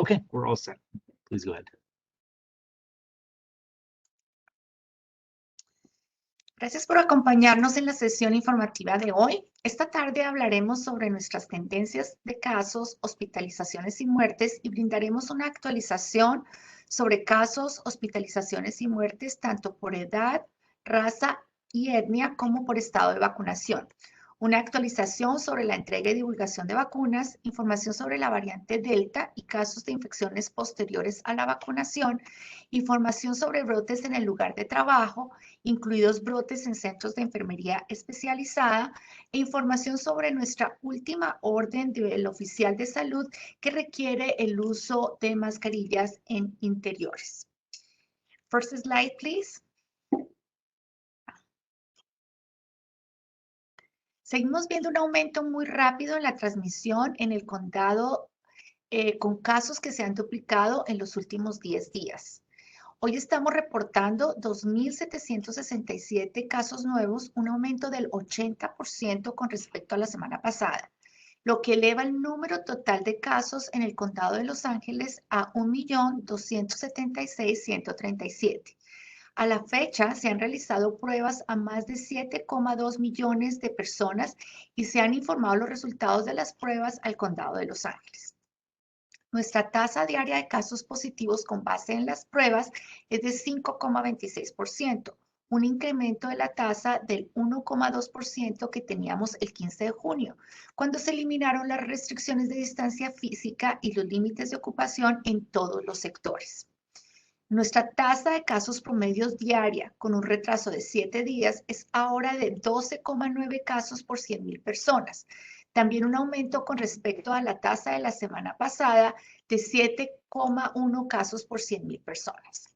Okay, we're all set. Please go ahead. Gracias por acompañarnos en la sesión informativa de hoy. Esta tarde hablaremos sobre nuestras tendencias de casos, hospitalizaciones y muertes y brindaremos una actualización sobre casos, hospitalizaciones y muertes tanto por edad, raza y etnia como por estado de vacunación. Una actualización sobre la entrega y divulgación de vacunas, información sobre la variante Delta y casos de infecciones posteriores a la vacunación, información sobre brotes en el lugar de trabajo, incluidos brotes en centros de enfermería especializada, e información sobre nuestra última orden del oficial de salud que requiere el uso de mascarillas en interiores. First slide, please. Seguimos viendo un aumento muy rápido en la transmisión en el condado con casos que se han duplicado en los últimos 10 días. Hoy estamos reportando 2.767 casos nuevos, un aumento del 80% con respecto a la semana pasada, lo que eleva el número total de casos en el condado de Los Ángeles a 1.276.137. A la fecha, se han realizado pruebas a más de 7,2 millones de personas y se han informado los resultados de las pruebas al condado de Los Ángeles. Nuestra tasa diaria de casos positivos con base en las pruebas es de 5,26%, un incremento de la tasa del 1,2% que teníamos el 15 de junio, cuando se eliminaron las restricciones de distancia física y los límites de ocupación en todos los sectores. Nuestra tasa de casos promedios diaria, con un retraso de 7 días, es ahora de 12,9 casos por 100,000 personas. También un aumento con respecto a la tasa de la semana pasada de 7,1 casos por 100,000 personas.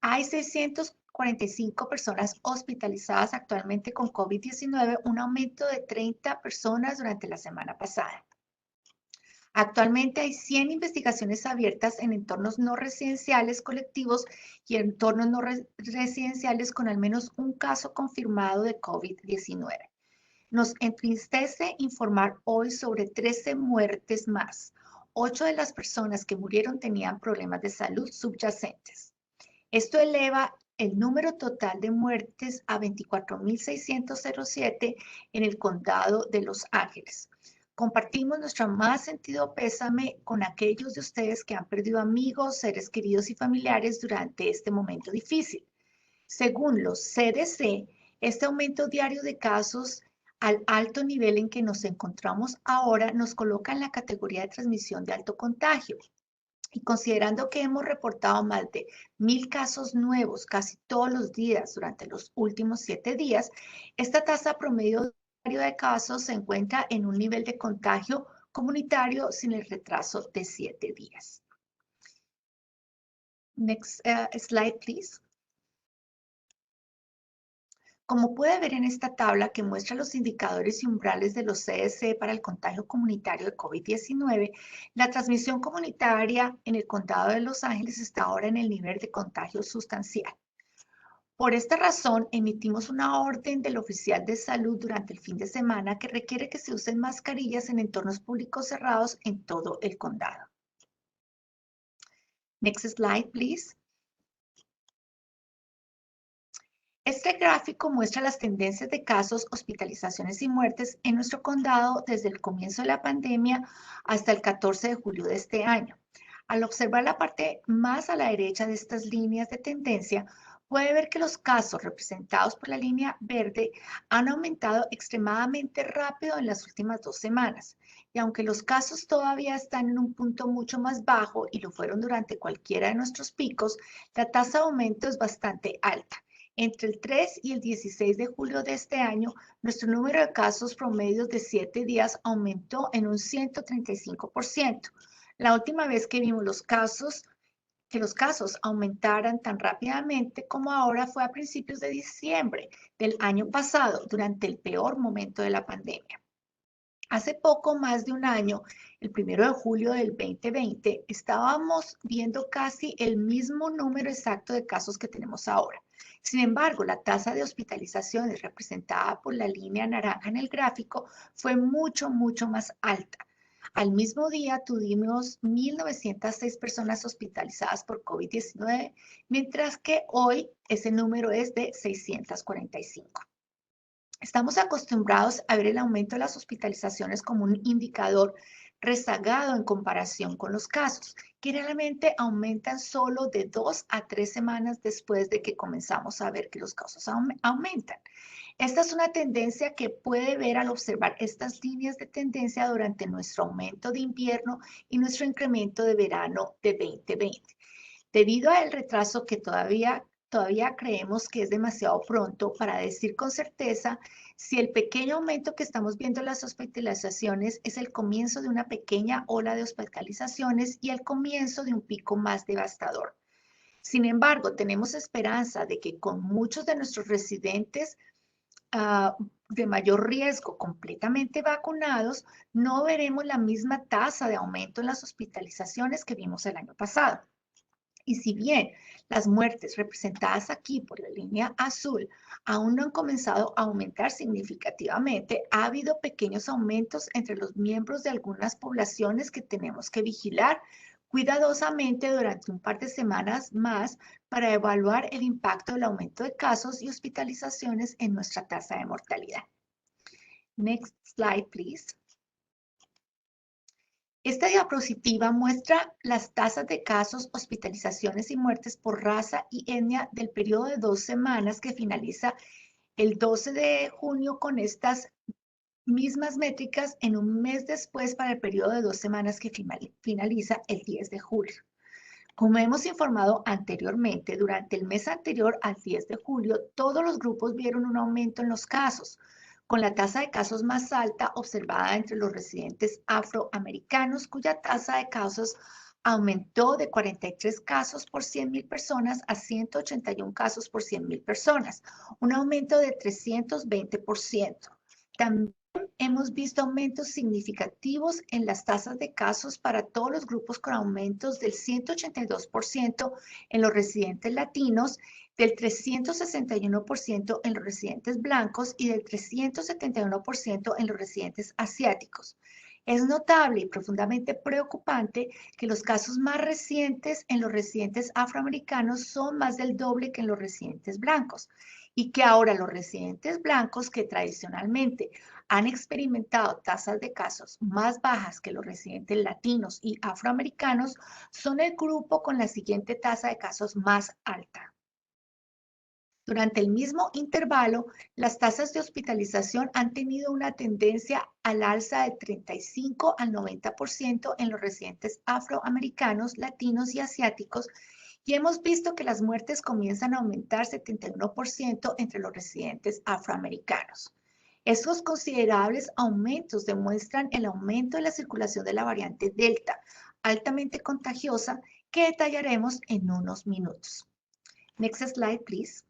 Hay 645 personas hospitalizadas actualmente con COVID-19, un aumento de 30 personas durante la semana pasada. Actualmente hay 100 investigaciones abiertas en entornos no residenciales colectivos y entornos no residenciales con al menos un caso confirmado de COVID-19. Nos entristece informar hoy sobre 13 muertes más. 8 de las personas que murieron tenían problemas de salud subyacentes. Esto eleva el número total de muertes a 24.607 en el condado de Los Ángeles. Compartimos nuestro más sentido pésame con aquellos de ustedes que han perdido amigos, seres queridos y familiares durante este momento difícil. Según los CDC, este aumento diario de casos al alto nivel en que nos encontramos ahora nos coloca en la categoría de transmisión de alto contagio. Y considerando que hemos reportado más de 1,000 casos nuevos casi todos los días durante los últimos 7 días, esta tasa promedio de casos se encuentra en un nivel de contagio comunitario sin el retraso de 7 días. Next slide, please. Como puede ver en esta tabla que muestra los indicadores y umbrales de los CDC para el contagio comunitario de COVID-19, la transmisión comunitaria en el condado de Los Ángeles está ahora en el nivel de contagio sustancial. Por esta razón, emitimos una orden del oficial de salud durante el fin de semana que requiere que se usen mascarillas en entornos públicos cerrados en todo el condado. Next slide, please. Este gráfico muestra las tendencias de casos, hospitalizaciones y muertes en nuestro condado desde el comienzo de la pandemia hasta el 14 de julio de este año. Al observar la parte más a la derecha de estas líneas de tendencia, puede ver que los casos representados por la línea verde han aumentado extremadamente rápido en las últimas 2 semanas. Y aunque los casos todavía están en un punto mucho más bajo y lo fueron durante cualquiera de nuestros picos, la tasa de aumento es bastante alta. Entre el 3 y el 16 de julio de este año, nuestro número de casos promedios de 7 días aumentó en un 135%. La última vez que vimos que los casos aumentaran tan rápidamente como ahora fue a principios de diciembre del año pasado, durante el peor momento de la pandemia. Hace poco más de un año, el 1 de julio del 2020, estábamos viendo casi el mismo número exacto de casos que tenemos ahora. Sin embargo, la tasa de hospitalizaciones representada por la línea naranja en el gráfico fue mucho más alta. Al mismo día tuvimos 1.906 personas hospitalizadas por COVID-19, mientras que hoy ese número es de 645. Estamos acostumbrados a ver el aumento de las hospitalizaciones como un indicador rezagado en comparación con los casos, que realmente aumentan solo de 2 a 3 semanas después de que comenzamos a ver que los casos aumentan. Esta es una tendencia que puede ver al observar estas líneas de tendencia durante nuestro aumento de invierno y nuestro incremento de verano de 2020. Debido al retraso que todavía creemos que es demasiado pronto para decir con certeza si el pequeño aumento que estamos viendo en las hospitalizaciones es el comienzo de una pequeña ola de hospitalizaciones y el comienzo de un pico más devastador. Sin embargo, tenemos esperanza de que con muchos de nuestros residentes de mayor riesgo completamente vacunados, no veremos la misma tasa de aumento en las hospitalizaciones que vimos el año pasado. Y si bien las muertes representadas aquí por la línea azul aún no han comenzado a aumentar significativamente, ha habido pequeños aumentos entre los miembros de algunas poblaciones que tenemos que vigilar cuidadosamente durante un par de semanas más para evaluar el impacto del aumento de casos y hospitalizaciones en nuestra tasa de mortalidad. Next slide, please. Esta diapositiva muestra las tasas de casos, hospitalizaciones y muertes por raza y etnia del periodo de 2 semanas que finaliza el 12 de junio con estas mismas métricas en un mes después para el periodo de 2 semanas que finaliza el 10 de julio. Como hemos informado anteriormente, durante el mes anterior al 10 de julio, todos los grupos vieron un aumento en los casos, con la tasa de casos más alta observada entre los residentes afroamericanos, cuya tasa de casos aumentó de 43 casos por 100.000 personas a 181 casos por 100.000 personas, un aumento de 320%. También hemos visto aumentos significativos en las tasas de casos para todos los grupos con aumentos del 182% en los residentes latinos, del 361% en los residentes blancos y del 371% en los residentes asiáticos. Es notable y profundamente preocupante que los casos más recientes en los residentes afroamericanos son más del doble que en los residentes blancos y que ahora los residentes blancos que tradicionalmente han experimentado tasas de casos más bajas que los residentes latinos y afroamericanos son el grupo con la siguiente tasa de casos más alta. Durante el mismo intervalo, las tasas de hospitalización han tenido una tendencia al alza de 35 al 90% en los residentes afroamericanos, latinos y asiáticos, y hemos visto que las muertes comienzan a aumentar 71% entre los residentes afroamericanos. Estos considerables aumentos demuestran el aumento de la circulación de la variante Delta, altamente contagiosa, que detallaremos en unos minutos. Next slide, please.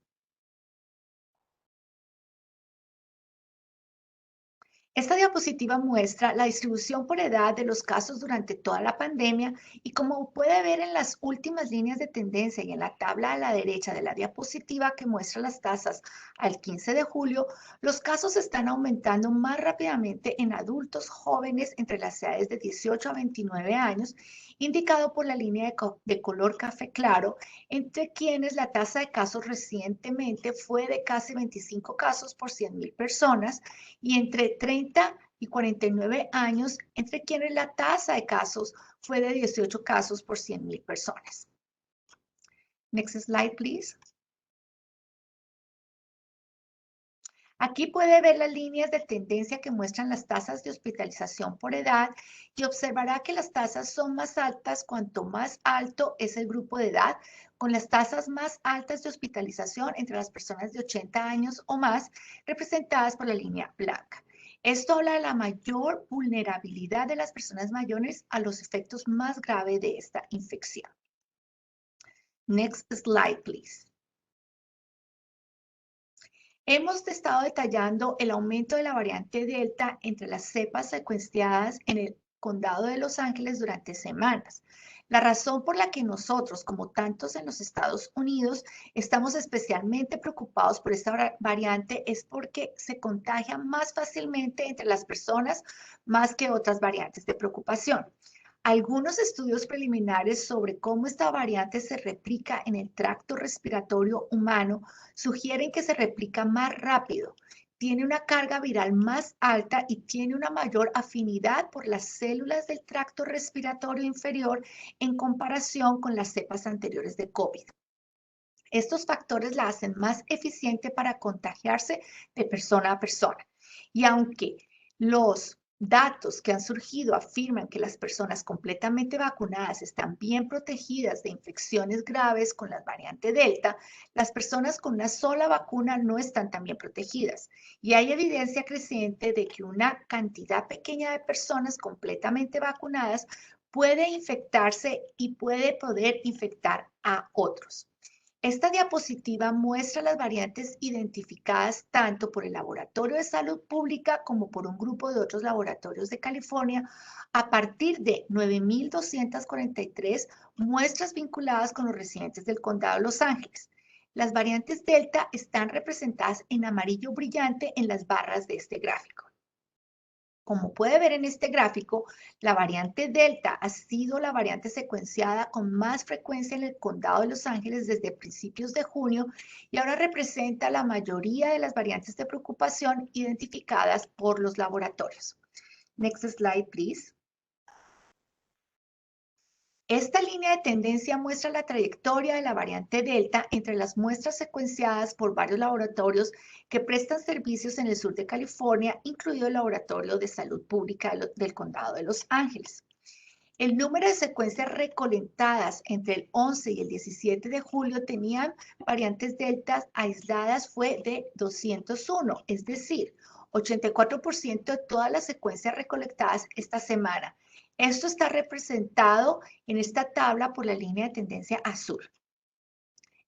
Esta diapositiva muestra la distribución por edad de los casos durante toda la pandemia y como puede ver en las últimas líneas de tendencia y en la tabla a la derecha de la diapositiva que muestra las tasas al 15 de julio, los casos están aumentando más rápidamente en adultos jóvenes entre las edades de 18 a 29 años, indicado por la línea de color café claro, entre quienes la tasa de casos recientemente fue de casi 25 casos por 100.000 personas, y entre 30 y 49 años, entre quienes la tasa de casos fue de 18 casos por 100.000 personas. Next slide, please. Aquí puede ver las líneas de tendencia que muestran las tasas de hospitalización por edad y observará que las tasas son más altas cuanto más alto es el grupo de edad, con las tasas más altas de hospitalización entre las personas de 80 años o más, representadas por la línea blanca. Esto habla de la mayor vulnerabilidad de las personas mayores a los efectos más graves de esta infección. Next slide, please. Hemos estado detallando el aumento de la variante Delta entre las cepas secuenciadas en el condado de Los Ángeles durante semanas. La razón por la que nosotros, como tantos en los Estados Unidos, estamos especialmente preocupados por esta variante es porque se contagia más fácilmente entre las personas más que otras variantes de preocupación. Algunos estudios preliminares sobre cómo esta variante se replica en el tracto respiratorio humano sugieren que se replica más rápido, tiene una carga viral más alta y tiene una mayor afinidad por las células del tracto respiratorio inferior en comparación con las cepas anteriores de COVID. Estos factores la hacen más eficiente para contagiarse de persona a persona. Y aunque los datos que han surgido afirman que las personas completamente vacunadas están bien protegidas de infecciones graves con la variante Delta, las personas con una sola vacuna no están tan bien protegidas. Y hay evidencia creciente de que una cantidad pequeña de personas completamente vacunadas puede infectarse y puede poder infectar a otros. Esta diapositiva muestra las variantes identificadas tanto por el Laboratorio de Salud Pública como por un grupo de otros laboratorios de California a partir de 9.243 muestras vinculadas con los residentes del condado de Los Ángeles. Las variantes Delta están representadas en amarillo brillante en las barras de este gráfico. Como puede ver en este gráfico, la variante Delta ha sido la variante secuenciada con más frecuencia en el condado de Los Ángeles desde principios de junio y ahora representa la mayoría de las variantes de preocupación identificadas por los laboratorios. Next slide, please. Esta línea de tendencia muestra la trayectoria de la variante Delta entre las muestras secuenciadas por varios laboratorios que prestan servicios en el sur de California, incluido el Laboratorio de Salud Pública del Condado de Los Ángeles. El número de secuencias recolectadas entre el 11 y el 17 de julio tenían variantes Delta aisladas fue de 201, es decir, 84% de todas las secuencias recolectadas esta semana. Esto está representado en esta tabla por la línea de tendencia azul.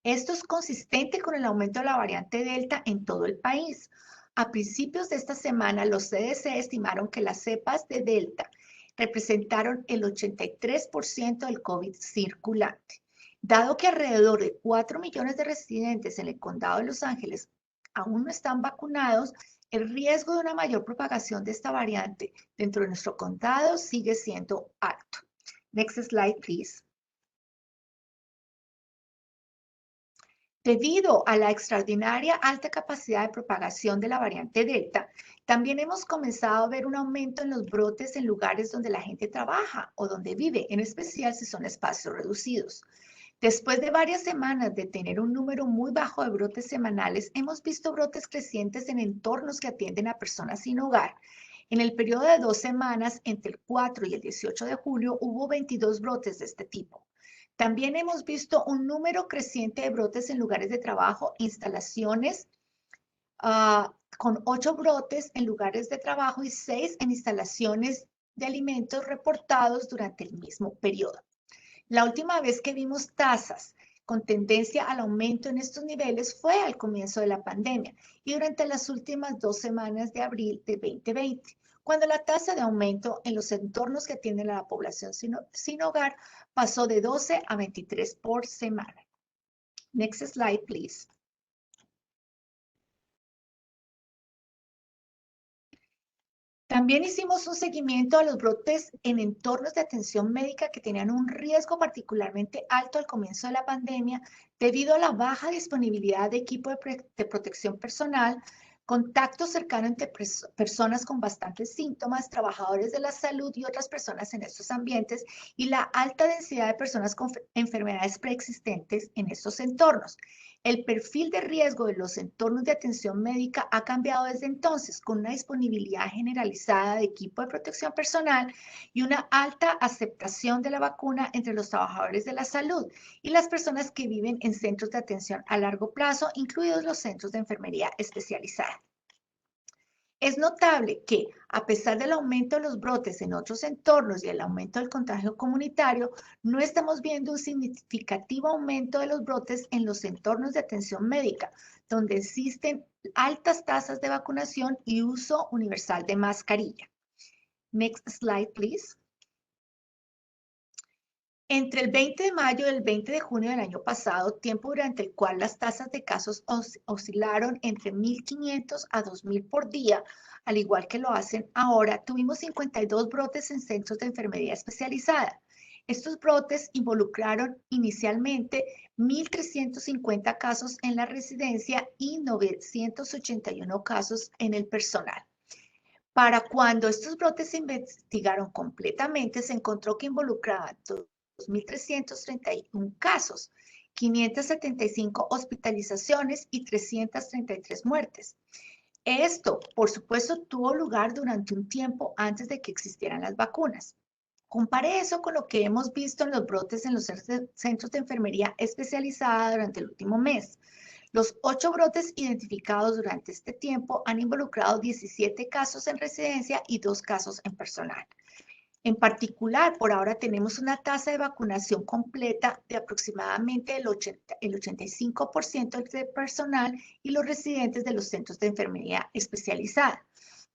Esto es consistente con el aumento de la variante Delta en todo el país. A principios de esta semana, los CDC estimaron que las cepas de Delta representaron el 83% del COVID circulante. Dado que alrededor de 4 millones de residentes en el condado de Los Ángeles aún no están vacunados, el riesgo de una mayor propagación de esta variante dentro de nuestro condado sigue siendo alto. Next slide, please. Debido a la extraordinaria alta capacidad de propagación de la variante Delta, también hemos comenzado a ver un aumento en los brotes en lugares donde la gente trabaja o donde vive, en especial si son espacios reducidos. Después de varias semanas de tener un número muy bajo de brotes semanales, hemos visto brotes crecientes en entornos que atienden a personas sin hogar. En el periodo de 2 semanas, entre el 4 y el 18 de julio, hubo 22 brotes de este tipo. También hemos visto un número creciente de brotes en lugares de trabajo, instalaciones, con 8 brotes en lugares de trabajo y 6 en instalaciones de alimentos reportados durante el mismo periodo. La última vez que vimos tasas con tendencia al aumento en estos niveles fue al comienzo de la pandemia y durante las últimas 2 semanas de abril de 2020, cuando la tasa de aumento en los entornos que atienden a la población sin hogar pasó de 12 a 23 por semana. Next slide, please. También hicimos un seguimiento a los brotes en entornos de atención médica que tenían un riesgo particularmente alto al comienzo de la pandemia debido a la baja disponibilidad de equipo de protección personal, contacto cercano entre personas con bastantes síntomas, trabajadores de la salud y otras personas en estos ambientes y la alta densidad de personas con enfermedades preexistentes en estos entornos. El perfil de riesgo de los entornos de atención médica ha cambiado desde entonces, con una disponibilidad generalizada de equipo de protección personal y una alta aceptación de la vacuna entre los trabajadores de la salud y las personas que viven en centros de atención a largo plazo, incluidos los centros de enfermería especializada. Es notable que, a pesar del aumento de los brotes en otros entornos y el aumento del contagio comunitario, no estamos viendo un significativo aumento de los brotes en los entornos de atención médica, donde existen altas tasas de vacunación y uso universal de mascarilla. Next slide, please. Entre el 20 de mayo y el 20 de junio del año pasado, tiempo durante el cual las tasas de casos oscilaron entre 1.500 a 2.000 por día, al igual que lo hacen ahora, tuvimos 52 brotes en centros de enfermería especializada. Estos brotes involucraron inicialmente 1.350 casos en la residencia y 981 casos en el personal. Para cuando estos brotes se investigaron completamente, se encontró que involucraban 2.331 casos, 575 hospitalizaciones y 333 muertes. Esto, por supuesto, tuvo lugar durante un tiempo antes de que existieran las vacunas. Compare eso con lo que hemos visto en los brotes en los centros de enfermería especializada durante el último mes. Los 8 brotes identificados durante este tiempo han involucrado 17 casos en residencia y 2 casos en personal. En particular, por ahora tenemos una tasa de vacunación completa de aproximadamente el 85% del personal y los residentes de los centros de enfermería especializada.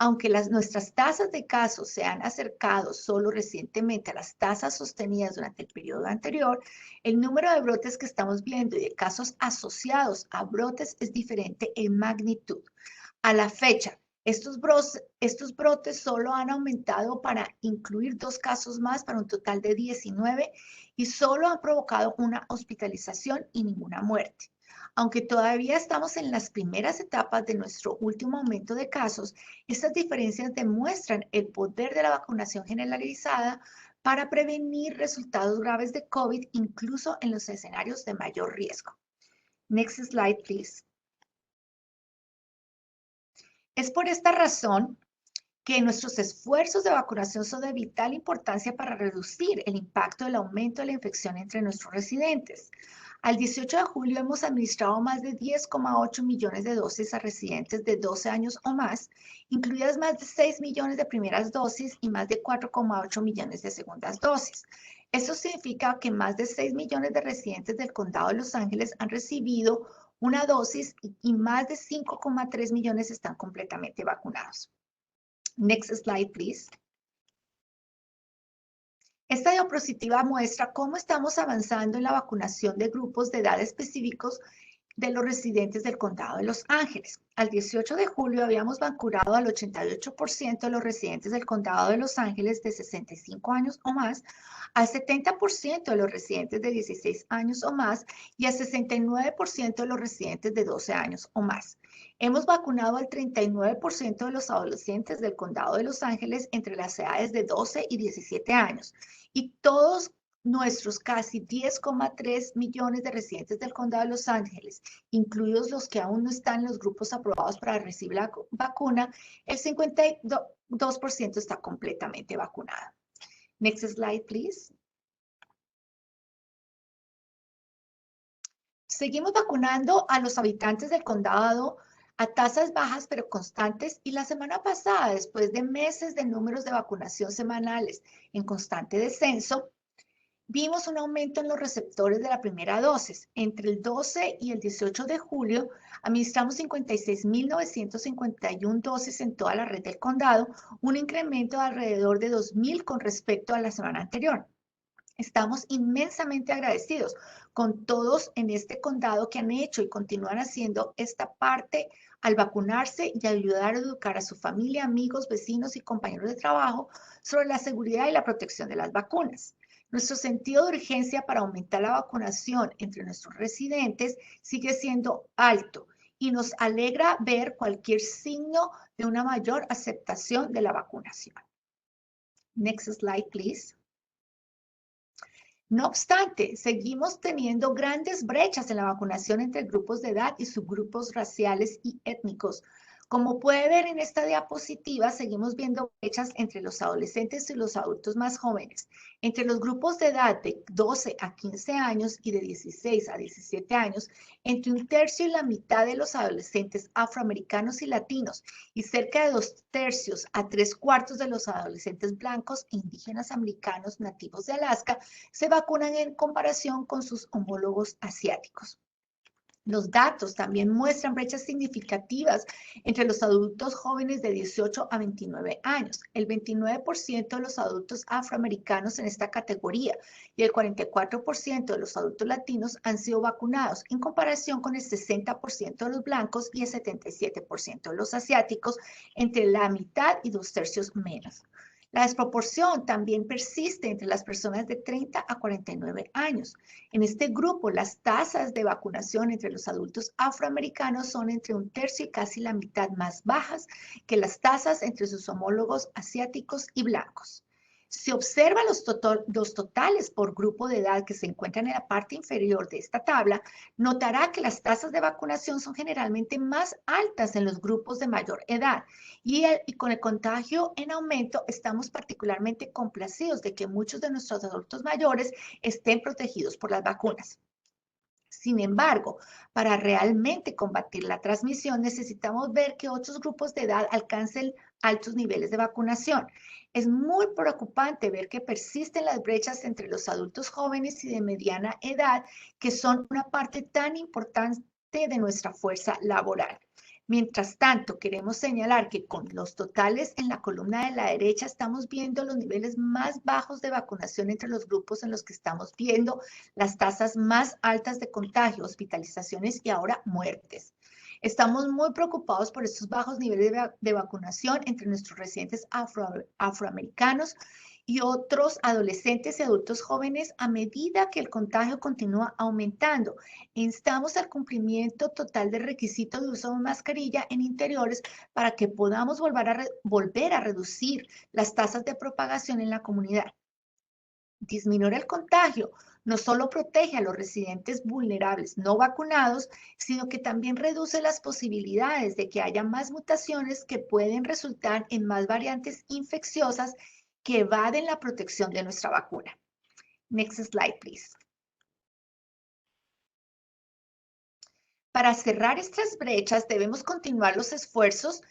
Aunque nuestras tasas de casos se han acercado solo recientemente a las tasas sostenidas durante el periodo anterior, el número de brotes que estamos viendo y de casos asociados a brotes es diferente en magnitud. A la fecha, estos brotes solo han aumentado para incluir 2 casos más para un total de 19 y solo han provocado una hospitalización y ninguna muerte. Aunque todavía estamos en las primeras etapas de nuestro último aumento de casos, estas diferencias demuestran el poder de la vacunación generalizada para prevenir resultados graves de COVID, incluso en los escenarios de mayor riesgo. Next slide, please. Es por esta razón que nuestros esfuerzos de vacunación son de vital importancia para reducir el impacto del aumento de la infección entre nuestros residentes. Al 18 de julio hemos administrado más de 10,8 millones de dosis a residentes de 12 años o más, incluidas más de 6 millones de primeras dosis y más de 4,8 millones de segundas dosis. Esto significa que más de 6 millones de residentes del condado de Los Ángeles han recibido una dosis y más de 5,3 millones están completamente vacunados. Next slide, please. Esta diapositiva muestra cómo estamos avanzando en la vacunación de grupos de edad específicos de los residentes del condado de Los Ángeles. Al 18 de julio habíamos vacunado al 88% de los residentes del condado de Los Ángeles de 65 años o más, al 70% de los residentes de 16 años o más y al 69% de los residentes de 12 años o más. Hemos vacunado al 39% de los adolescentes del condado de Los Ángeles entre las edades de 12 y 17 años. Y todos nuestros casi 10,3 millones de residentes del condado de Los Ángeles, incluidos los que aún no están en los grupos aprobados para recibir la vacuna, el 52% está completamente vacunado. Next slide, please. Seguimos vacunando a los habitantes del condado a tasas bajas pero constantes y la semana pasada, después de meses de números de vacunación semanales en constante descenso, vimos un aumento en los receptores de la primera dosis. Entre el 12 y el 18 de julio, administramos 56.951 dosis en toda la red del condado, un incremento de alrededor de 2.000 con respecto a la semana anterior. Estamos inmensamente agradecidos con todos en este condado que han hecho y continúan haciendo esta parte al vacunarse y ayudar a educar a su familia, amigos, vecinos y compañeros de trabajo sobre la seguridad y la protección de las vacunas. Nuestro sentido de urgencia para aumentar la vacunación entre nuestros residentes sigue siendo alto y nos alegra ver cualquier signo de una mayor aceptación de la vacunación. Next slide, please. No obstante, seguimos teniendo grandes brechas en la vacunación entre grupos de edad y subgrupos raciales y étnicos. Como puede ver en esta diapositiva, seguimos viendo brechas entre los adolescentes y los adultos más jóvenes. Entre los grupos de edad de 12 a 15 años y de 16 a 17 años, entre 1/3 y la mitad de los adolescentes afroamericanos y latinos y cerca de 2/3 a 3/4 de los adolescentes blancos e indígenas americanos nativos de Alaska se vacunan en comparación con sus homólogos asiáticos. Los datos también muestran brechas significativas entre los adultos jóvenes de 18 a 29 años. El 29% de los adultos afroamericanos en esta categoría y el 44% de los adultos latinos han sido vacunados, en comparación con el 60% de los blancos y el 77% de los asiáticos, entre la mitad y 2/3 menos. La desproporción también persiste entre las personas de 30 a 49 años. En este grupo, las tasas de vacunación entre los adultos afroamericanos son entre 1/3 y casi la mitad más bajas que las tasas entre sus homólogos asiáticos y blancos. Si observa los totales por grupo de edad que se encuentran en la parte inferior de esta tabla, notará que las tasas de vacunación son generalmente más altas en los grupos de mayor edad. Y con el contagio en aumento, estamos particularmente complacidos de que muchos de nuestros adultos mayores estén protegidos por las vacunas. Sin embargo, para realmente combatir la transmisión, necesitamos ver que otros grupos de edad alcancen altos niveles de vacunación. Es muy preocupante ver que persisten las brechas entre los adultos jóvenes y de mediana edad, que son una parte tan importante de nuestra fuerza laboral. Mientras tanto, queremos señalar que con los totales en la columna de la derecha estamos viendo los niveles más bajos de vacunación entre los grupos en los que estamos viendo las tasas más altas de contagio, hospitalizaciones y ahora muertes. Estamos muy preocupados por estos bajos niveles de vacunación entre nuestros residentes afroamericanos y otros adolescentes y adultos jóvenes a medida que el contagio continúa aumentando. Instamos al cumplimiento total del requisito de uso de mascarilla en interiores para que podamos volver a reducir las tasas de propagación en la comunidad. Disminuir el contagio no solo protege a los residentes vulnerables no vacunados, sino que también reduce las posibilidades de que haya más mutaciones que pueden resultar en más variantes infecciosas que evaden la protección de nuestra vacuna. Next slide, please. Para cerrar estas brechas, debemos continuar los esfuerzos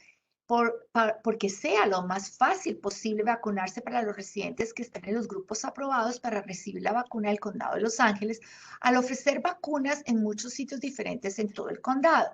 porque sea lo más fácil posible vacunarse para los residentes que están en los grupos aprobados para recibir la vacuna del Condado de Los Ángeles, al ofrecer vacunas en muchos sitios diferentes en todo el condado.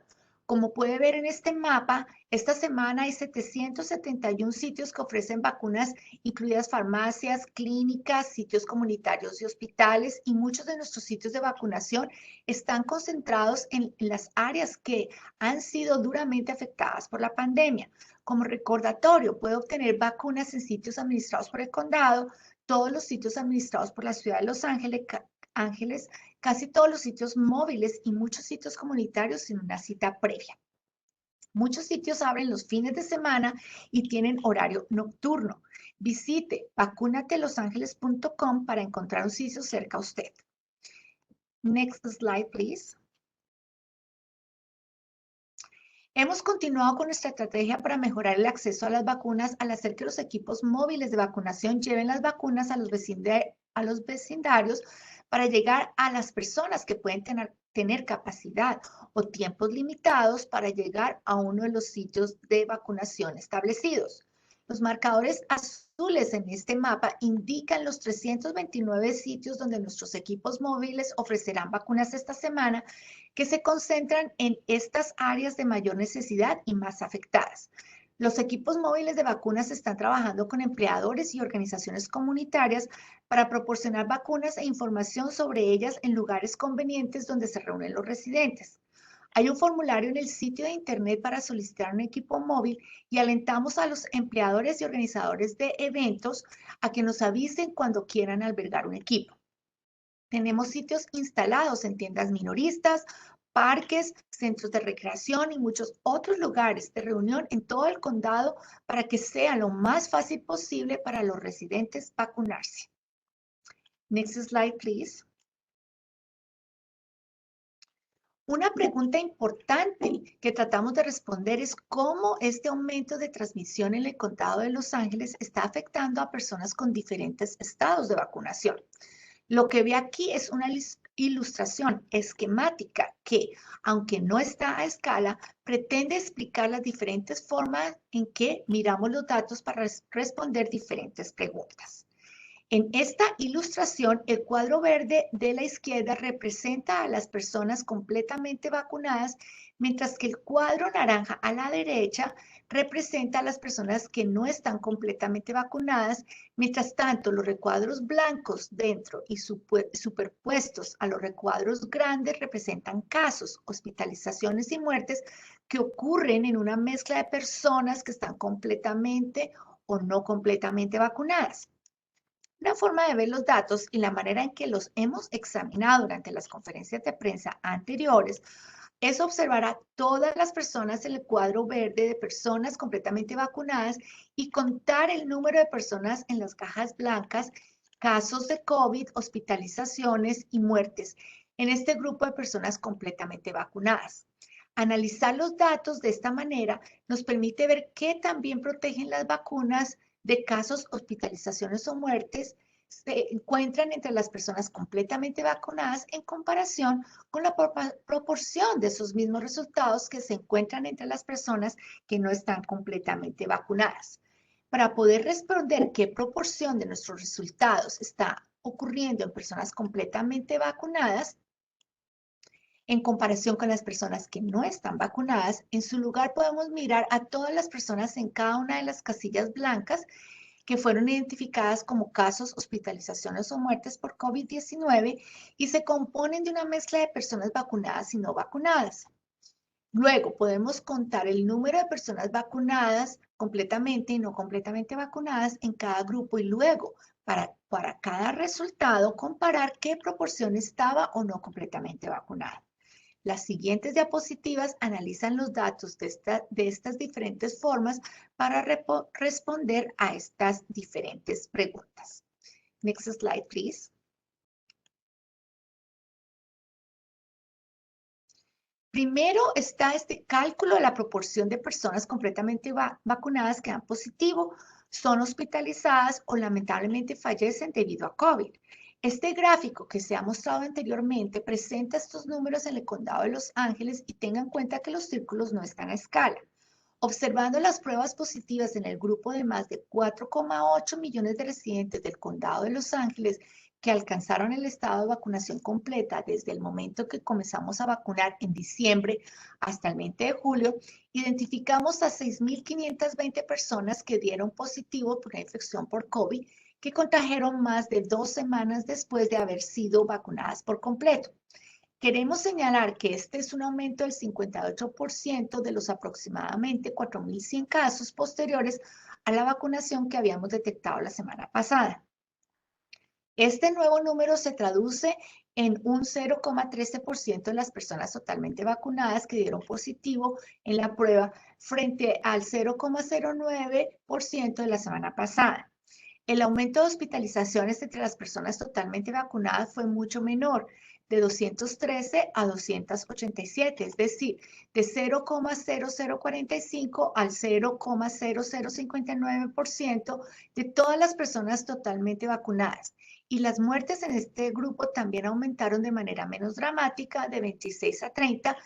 Como puede ver en este mapa, esta semana hay 771 sitios que ofrecen vacunas, incluidas farmacias, clínicas, sitios comunitarios y hospitales, y muchos de nuestros sitios de vacunación están concentrados en las áreas que han sido duramente afectadas por la pandemia. Como recordatorio, puede obtener vacunas en sitios administrados por el condado, todos los sitios administrados por la ciudad de Los Ángeles, casi todos los sitios móviles y muchos sitios comunitarios sin una cita previa. Muchos sitios abren los fines de semana y tienen horario nocturno. Visite vacunatelosangeles.com para encontrar un sitio cerca a usted. Next slide, please. Hemos continuado con nuestra estrategia para mejorar el acceso a las vacunas al hacer que los equipos móviles de vacunación lleven las vacunas a los vecindarios para llegar a las personas que pueden tener capacidad o tiempos limitados para llegar a uno de los sitios de vacunación establecidos. Los marcadores azules en este mapa indican los 329 sitios donde nuestros equipos móviles ofrecerán vacunas esta semana, que se concentran en estas áreas de mayor necesidad y más afectadas. Los equipos móviles de vacunas están trabajando con empleadores y organizaciones comunitarias para proporcionar vacunas e información sobre ellas en lugares convenientes donde se reúnen los residentes. Hay un formulario en el sitio de internet para solicitar un equipo móvil y alentamos a los empleadores y organizadores de eventos a que nos avisen cuando quieran albergar un equipo. Tenemos sitios instalados en tiendas minoristas, parques, centros de recreación y muchos otros lugares de reunión en todo el condado para que sea lo más fácil posible para los residentes vacunarse. Next slide, please. Una pregunta importante que tratamos de responder es cómo este aumento de transmisión en el condado de Los Ángeles está afectando a personas con diferentes estados de vacunación. Lo que ve aquí es una ilustración esquemática que, aunque no está a escala, pretende explicar las diferentes formas en que miramos los datos para responder diferentes preguntas. En esta ilustración, el cuadro verde de la izquierda representa a las personas completamente vacunadas, mientras que el cuadro naranja a la derecha representa a las personas que no están completamente vacunadas. Mientras tanto, los recuadros blancos dentro y superpuestos a los recuadros grandes representan casos, hospitalizaciones y muertes que ocurren en una mezcla de personas que están completamente o no completamente vacunadas. Una forma de ver los datos y la manera en que los hemos examinado durante las conferencias de prensa anteriores es observar a todas las personas en el cuadro verde de personas completamente vacunadas y contar el número de personas en las cajas blancas, casos de COVID, hospitalizaciones y muertes en este grupo de personas completamente vacunadas. Analizar los datos de esta manera nos permite ver qué también protegen las vacunas de casos, hospitalizaciones o muertes se encuentran entre las personas completamente vacunadas en comparación con la proporción de esos mismos resultados que se encuentran entre las personas que no están completamente vacunadas. Para poder responder qué proporción de nuestros resultados está ocurriendo en personas completamente vacunadas, en comparación con las personas que no están vacunadas, en su lugar podemos mirar a todas las personas en cada una de las casillas blancas que fueron identificadas como casos, hospitalizaciones o muertes por COVID-19 y se componen de una mezcla de personas vacunadas y no vacunadas. Luego podemos contar el número de personas vacunadas completamente y no completamente vacunadas en cada grupo y luego para cada resultado comparar qué proporción estaba o no completamente vacunada. Las siguientes diapositivas analizan los datos de estas diferentes formas para responder a estas diferentes preguntas. Next slide, please. Primero está este cálculo de la proporción de personas completamente vacunadas que dan positivo, son hospitalizadas o lamentablemente fallecen debido a COVID. Este gráfico que se ha mostrado anteriormente presenta estos números en el condado de Los Ángeles y tengan en cuenta que los círculos no están a escala. Observando las pruebas positivas en el grupo de más de 4,8 millones de residentes del condado de Los Ángeles que alcanzaron el estado de vacunación completa desde el momento que comenzamos a vacunar en diciembre hasta el 20 de julio, identificamos a 6,520 personas que dieron positivo por la infección por COVID, que contrajeron más de 2 semanas después de haber sido vacunadas por completo. Queremos señalar que este es un aumento del 58% de los aproximadamente 4,100 casos posteriores a la vacunación que habíamos detectado la semana pasada. Este nuevo número se traduce en un 0,13% de las personas totalmente vacunadas que dieron positivo en la prueba frente al 0,09% de la semana pasada. El aumento de hospitalizaciones entre las personas totalmente vacunadas fue mucho menor, de 213 a 287, es decir, de 0,0045 al 0,0059% de todas las personas totalmente vacunadas. Y las muertes en este grupo también aumentaron de manera menos dramática, de 26 a 30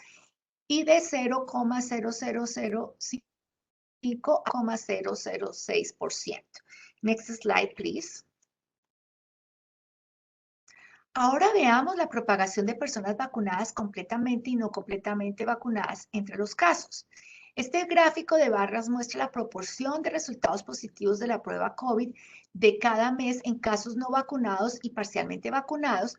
y de 0,0005 a 0,006%. Next slide, please. Ahora veamos la propagación de personas vacunadas completamente y no completamente vacunadas entre los casos. Este gráfico de barras muestra la proporción de resultados positivos de la prueba COVID de cada mes en casos no vacunados y parcialmente vacunados,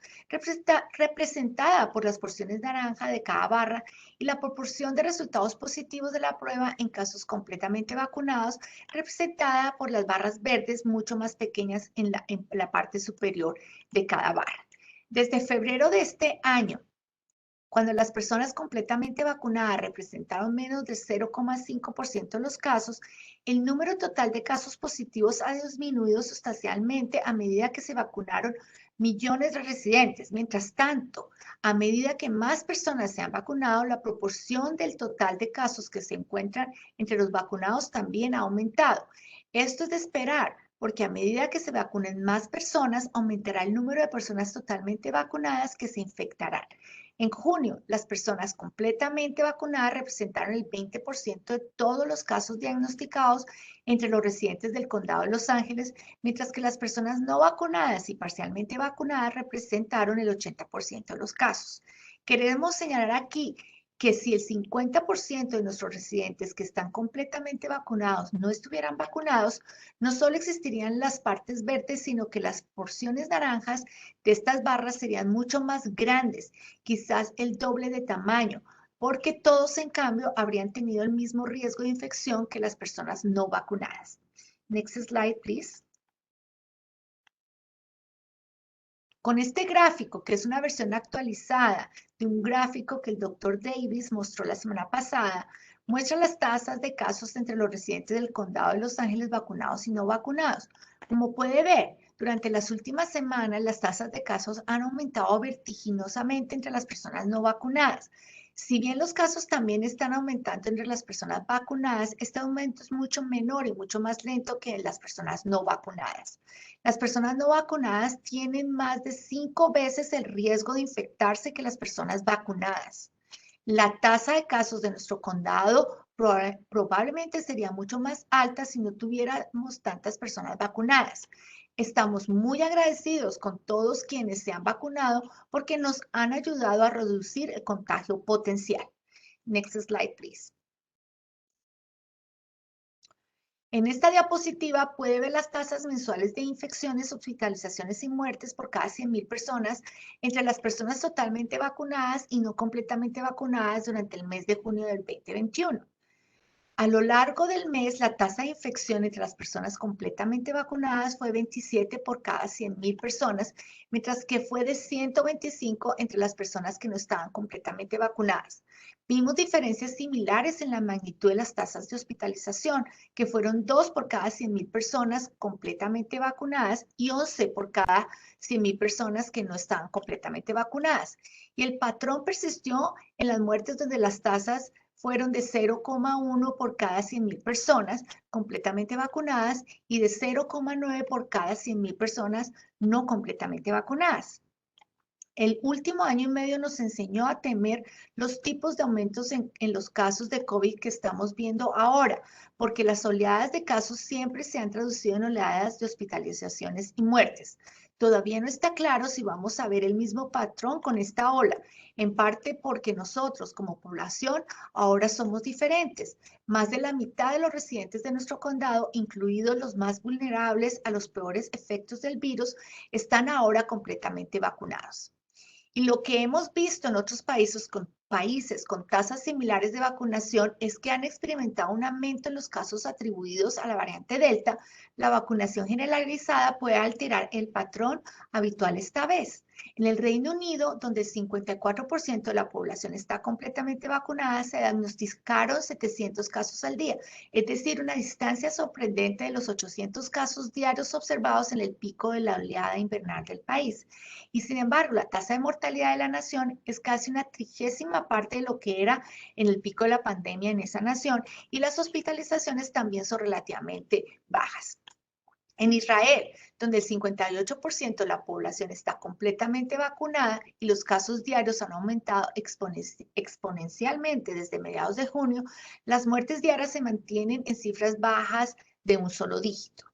representada por las porciones naranja de cada barra, y la proporción de resultados positivos de la prueba en casos completamente vacunados, representada por las barras verdes mucho más pequeñas en la parte superior de cada barra. Desde febrero de este año, cuando las personas completamente vacunadas representaron menos del 0,5% de los casos, el número total de casos positivos ha disminuido sustancialmente a medida que se vacunaron millones de residentes. Mientras tanto, a medida que más personas se han vacunado, la proporción del total de casos que se encuentran entre los vacunados también ha aumentado. Esto es de esperar, porque a medida que se vacunen más personas, aumentará el número de personas totalmente vacunadas que se infectarán. En junio, las personas completamente vacunadas representaron el 20% de todos los casos diagnosticados entre los residentes del condado de Los Ángeles, mientras que las personas no vacunadas y parcialmente vacunadas representaron el 80% de los casos. Queremos señalar aquí que si el 50% de nuestros residentes que están completamente vacunados no estuvieran vacunados, no solo existirían las partes verdes, sino que las porciones naranjas de estas barras serían mucho más grandes, quizás el doble de tamaño, porque todos en cambio habrían tenido el mismo riesgo de infección que las personas no vacunadas. Next slide, please. Con este gráfico, que es una versión actualizada de un gráfico que el doctor Davis mostró la semana pasada, muestra las tasas de casos entre los residentes del condado de Los Ángeles vacunados y no vacunados. Como puede ver, durante las últimas semanas las tasas de casos han aumentado vertiginosamente entre las personas no vacunadas. Si bien los casos también están aumentando entre las personas vacunadas, este aumento es mucho menor y mucho más lento que en las personas no vacunadas. Las personas no vacunadas tienen más de 5 veces el riesgo de infectarse que las personas vacunadas. La tasa de casos de nuestro condado probablemente sería mucho más alta si no tuviéramos tantas personas vacunadas. Estamos muy agradecidos con todos quienes se han vacunado porque nos han ayudado a reducir el contagio potencial. Next slide, please. En esta diapositiva puede ver las tasas mensuales de infecciones, hospitalizaciones y muertes por cada 100,000 personas entre las personas totalmente vacunadas y no completamente vacunadas durante el mes de junio del 2021. A lo largo del mes, la tasa de infección entre las personas completamente vacunadas fue 27 por cada 100,000 personas, mientras que fue de 125 entre las personas que no estaban completamente vacunadas. Vimos diferencias similares en la magnitud de las tasas de hospitalización, que fueron 2 por cada 100,000 personas completamente vacunadas y 11 por cada 100,000 personas que no estaban completamente vacunadas. Y el patrón persistió en las muertes donde las tasas fueron de 0,1 por cada 100,000 personas completamente vacunadas y de 0,9 por cada 100,000 personas no completamente vacunadas. El último año y medio nos enseñó a temer los tipos de aumentos en los casos de COVID que estamos viendo ahora, porque las oleadas de casos siempre se han traducido en oleadas de hospitalizaciones y muertes. Todavía no está claro si vamos a ver el mismo patrón con esta ola, en parte porque nosotros como población ahora somos diferentes. Más de la mitad de los residentes de nuestro condado, incluidos los más vulnerables a los peores efectos del virus, están ahora completamente vacunados. Y lo que hemos visto en otros países con tasas similares de vacunación es que han experimentado un aumento en los casos atribuidos a la variante Delta. La vacunación generalizada puede alterar el patrón habitual esta vez. En el Reino Unido, donde el 54% de la población está completamente vacunada, se diagnosticaron 700 casos al día, es decir, una distancia sorprendente de los 800 casos diarios observados en el pico de la oleada invernal del país. Y sin embargo, la tasa de mortalidad de la nación es casi una 30ª parte de lo que era en el pico de la pandemia en esa nación, y las hospitalizaciones también son relativamente bajas. En Israel, donde el 58% de la población está completamente vacunada y los casos diarios han aumentado exponencialmente desde mediados de junio, las muertes diarias se mantienen en cifras bajas de un solo dígito.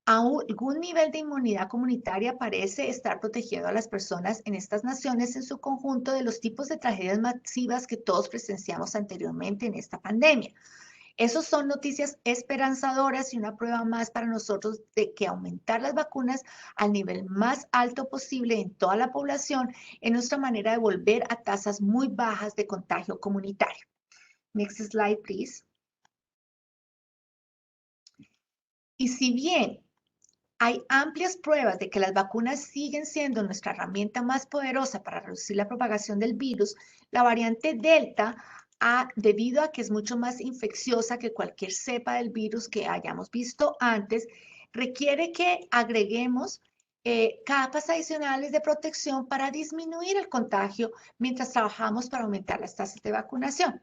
Algún nivel de inmunidad comunitaria parece estar protegiendo a las personas en estas naciones en su conjunto de los tipos de tragedias masivas que todos presenciamos anteriormente en esta pandemia. Esas son noticias esperanzadoras y una prueba más para nosotros de que aumentar las vacunas al nivel más alto posible en toda la población es nuestra manera de volver a tasas muy bajas de contagio comunitario. Next slide, please. Y si bien hay amplias pruebas de que las vacunas siguen siendo nuestra herramienta más poderosa para reducir la propagación del virus, la variante Delta, debido a que es mucho más infecciosa que cualquier cepa del virus que hayamos visto antes, requiere que agreguemos capas adicionales de protección para disminuir el contagio mientras trabajamos para aumentar las tasas de vacunación.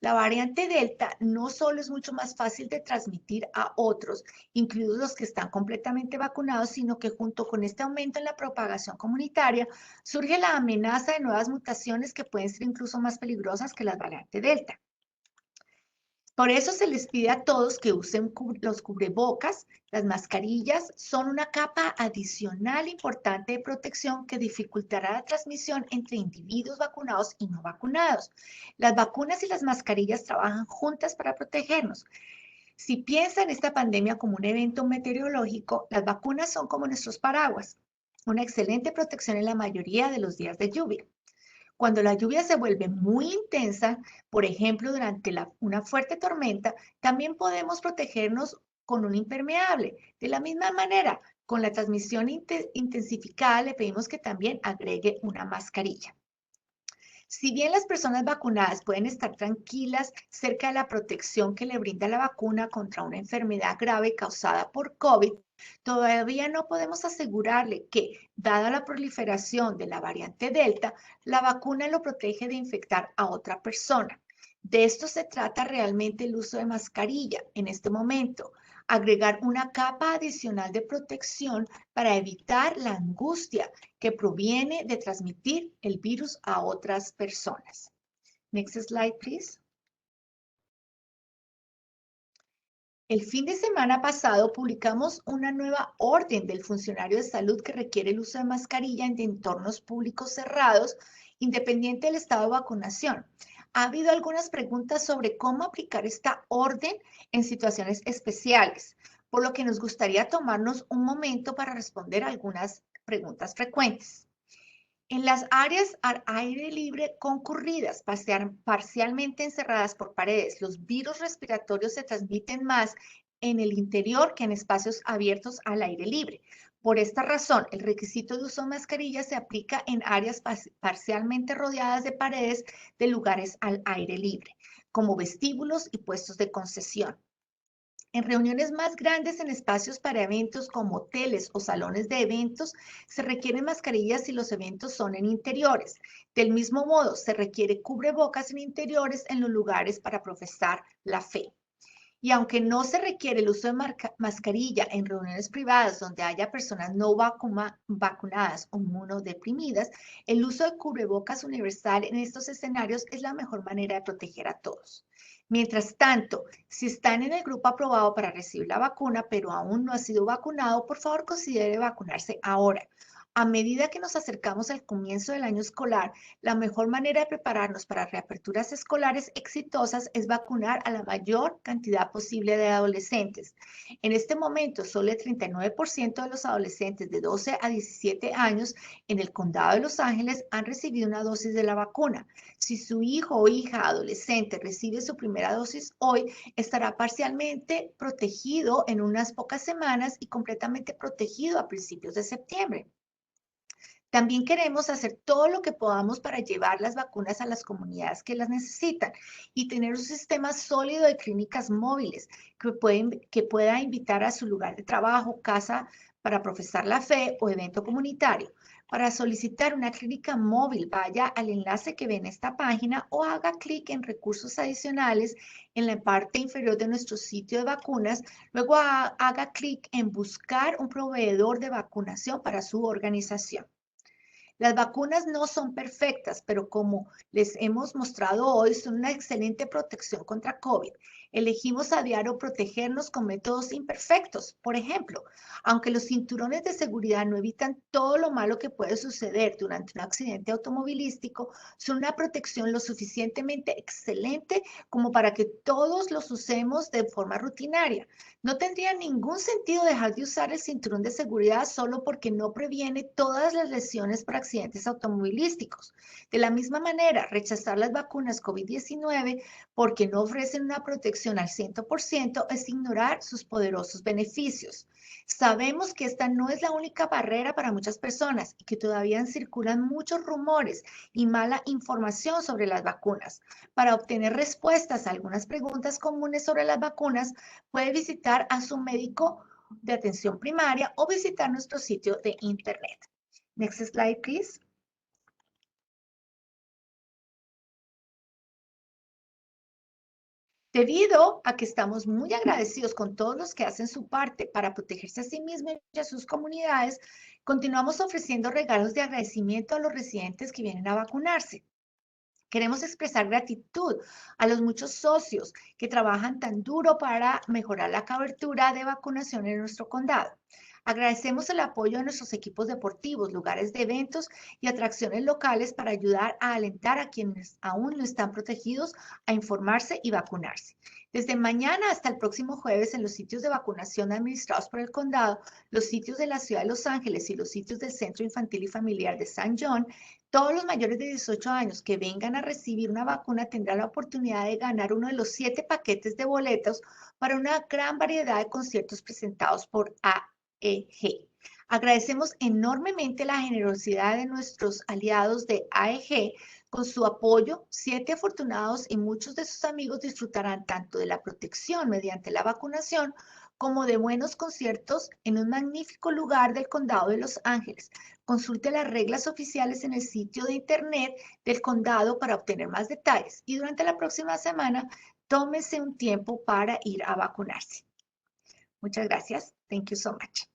La variante Delta no solo es mucho más fácil de transmitir a otros, incluidos los que están completamente vacunados, sino que junto con este aumento en la propagación comunitaria, surge la amenaza de nuevas mutaciones que pueden ser incluso más peligrosas que la variante Delta. Por eso se les pide a todos que usen los cubrebocas. Las mascarillas son una capa adicional importante de protección que dificultará la transmisión entre individuos vacunados y no vacunados. Las vacunas y las mascarillas trabajan juntas para protegernos. Si piensa en esta pandemia como un evento meteorológico, las vacunas son como nuestros paraguas, una excelente protección en la mayoría de los días de lluvia. Cuando la lluvia se vuelve muy intensa, por ejemplo, durante una fuerte tormenta, también podemos protegernos con un impermeable. De la misma manera, con la transmisión intensificada, le pedimos que también agregue una mascarilla. Si bien las personas vacunadas pueden estar tranquilas cerca de la protección que le brinda la vacuna contra una enfermedad grave causada por COVID, todavía no podemos asegurarle que, dada la proliferación de la variante Delta, la vacuna lo protege de infectar a otra persona. De esto se trata realmente el uso de mascarilla en este momento, agregar una capa adicional de protección para evitar la angustia que proviene de transmitir el virus a otras personas. Next slide, please. El fin de semana pasado publicamos una nueva orden del funcionario de salud que requiere el uso de mascarilla en entornos públicos cerrados, independiente del estado de vacunación. Ha habido algunas preguntas sobre cómo aplicar esta orden en situaciones especiales, por lo que nos gustaría tomarnos un momento para responder algunas preguntas frecuentes. En las áreas al aire libre concurridas, parcialmente encerradas por paredes, los virus respiratorios se transmiten más en el interior que en espacios abiertos al aire libre. Por esta razón, el requisito de uso de mascarilla se aplica en áreas parcialmente rodeadas de paredes de lugares al aire libre, como vestíbulos y puestos de concesión. En reuniones más grandes en espacios para eventos como hoteles o salones de eventos, se requieren mascarillas si los eventos son en interiores. Del mismo modo, se requiere cubrebocas en interiores en los lugares para profesar la fe. Y aunque no se requiere el uso de mascarilla en reuniones privadas donde haya personas no vacunadas o inmunodeprimidas, el uso de cubrebocas universal en estos escenarios es la mejor manera de proteger a todos. Mientras tanto, si están en el grupo aprobado para recibir la vacuna, pero aún no ha sido vacunado, por favor considere vacunarse ahora. A medida que nos acercamos al comienzo del año escolar, la mejor manera de prepararnos para reaperturas escolares exitosas es vacunar a la mayor cantidad posible de adolescentes. En este momento, solo el 39% de los adolescentes de 12 a 17 años en el condado de Los Ángeles han recibido una dosis de la vacuna. Si su hijo o hija adolescente recibe su primera dosis hoy, estará parcialmente protegido en unas pocas semanas y completamente protegido a principios de septiembre. También queremos hacer todo lo que podamos para llevar las vacunas a las comunidades que las necesitan y tener un sistema sólido de clínicas móviles que pueda invitar a su lugar de trabajo, casa para profesar la fe o evento comunitario. Para solicitar una clínica móvil, vaya al enlace que ve en esta página o haga clic en recursos adicionales en la parte inferior de nuestro sitio de vacunas. Luego haga clic en buscar un proveedor de vacunación para su organización. Las vacunas no son perfectas, pero como les hemos mostrado hoy, son una excelente protección contra COVID. Elegimos a diario protegernos con métodos imperfectos. Por ejemplo, aunque los cinturones de seguridad no evitan todo lo malo que puede suceder durante un accidente automovilístico, son una protección lo suficientemente excelente como para que todos los usemos de forma rutinaria. No tendría ningún sentido dejar de usar el cinturón de seguridad solo porque no previene todas las lesiones por accidentes automovilísticos. De la misma manera, rechazar las vacunas COVID-19 porque no ofrecen una protección al 100% es ignorar sus poderosos beneficios. Sabemos que esta no es la única barrera para muchas personas y que todavía circulan muchos rumores y mala información sobre las vacunas. Para obtener respuestas a algunas preguntas comunes sobre las vacunas, puede visitar a su médico de atención primaria o visitar nuestro sitio de internet. Next slide, please. Debido a que estamos muy agradecidos con todos los que hacen su parte para protegerse a sí mismos y a sus comunidades, continuamos ofreciendo regalos de agradecimiento a los residentes que vienen a vacunarse. Queremos expresar gratitud a los muchos socios que trabajan tan duro para mejorar la cobertura de vacunación en nuestro condado. Agradecemos el apoyo de nuestros equipos deportivos, lugares de eventos y atracciones locales para ayudar a alentar a quienes aún no están protegidos a informarse y vacunarse. Desde mañana hasta el próximo jueves en los sitios de vacunación administrados por el condado, los sitios de la ciudad de Los Ángeles y los sitios del Centro Infantil y Familiar de San John, todos los mayores de 18 años que vengan a recibir una vacuna tendrán la oportunidad de ganar uno de los 7 paquetes de boletos para una gran variedad de conciertos presentados por AEG. Agradecemos enormemente la generosidad de nuestros aliados de AEG. Con su apoyo, 7 afortunados y muchos de sus amigos disfrutarán tanto de la protección mediante la vacunación como de buenos conciertos en un magnífico lugar del condado de Los Ángeles. Consulte las reglas oficiales en el sitio de internet del condado para obtener más detalles y durante la próxima semana tómese un tiempo para ir a vacunarse. Muchas gracias. Thank you so much.